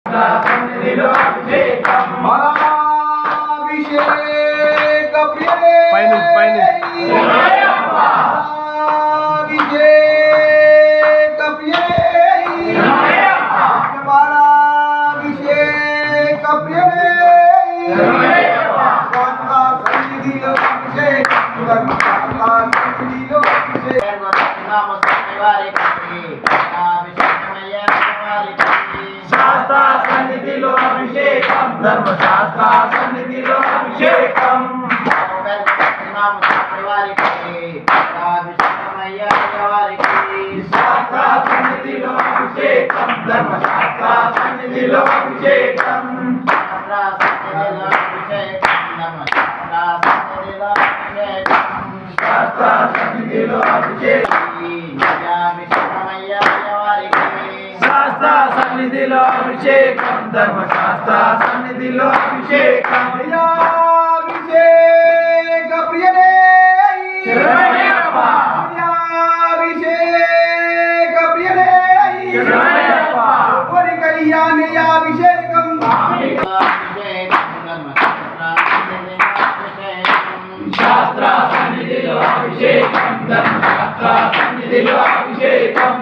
సన్నిధిలో అభిషేకం అభిషేక ప్రియనే పైన అభిషేక ప్రియనే అభిషేక ప్రియనే సన్నిధిలో అభిషేకం సన్నిధిలో అభిషేకం శాస్త్ర సన్నిధిలో అభిషేకం ధర్మశాస్త్ర సన్నిధిలో అభిషేకం శాస్త్ర సన్నిధిలో అభిషేకం ధర్మశాస్త్ర సన్నిధిలో అభిషేకం శాస్త్ర సన్నిధిలో అభిషేకం శాస్త్ర సన్నిధిలో అభిషేకం ధర్మశాస్త్ర సన్నిధిలో అభిషేకం అభిషేక ప్రియనే అభిషేక ప్రియనే కోరికయ్యాని అభిషేకం శాస్త్ర సన్నిధిలో అభిషేకం ధర్మశాస్త్ర సన్నిధిలో అభిషేకం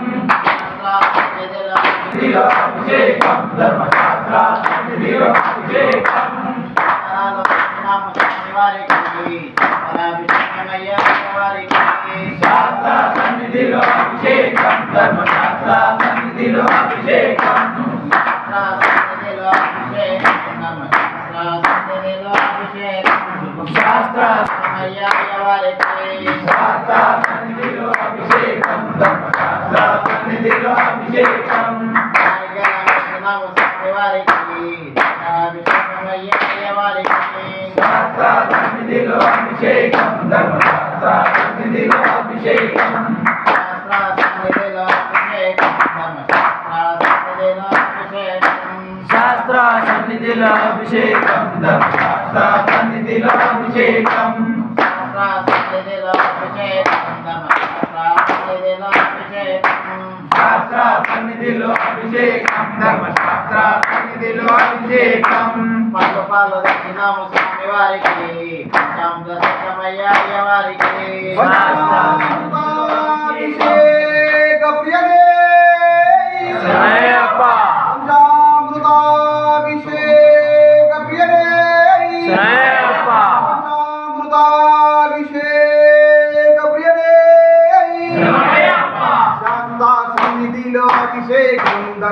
సన్నిధిలో అభిషేకం ధర్మశాస్త్ర సన్నిధిలో అభిషేకం శాస్త్ర సన్నిధిలో అభిషేకం ధర్మశాస్త్ర సన్నిధిలో అభిషేకం శాస్త్ర శాస్త్ర సన్నిధిలో అభిషేకం ధర్మశాస్త్ర సన్నిధిలో అభిషేకం శాస్త్ర సన్నిధిలో అభిషేకం ధర్మశాస్త్ర సన్నిధిలో అభిషేకం శాస్త్ర సన్నిధిలో అభిషేకం ధర్మశాస్త్ర సన్నిధిలో అభిషేకం శాస్త్ర సన్నిధిలో అభిషేకం ధర్మశాస్త్ర సన్నిధిలో అభిషేకం పాలు దక్షిణాము స్వామి వారికి వారికి అభిషేక ప్రియనే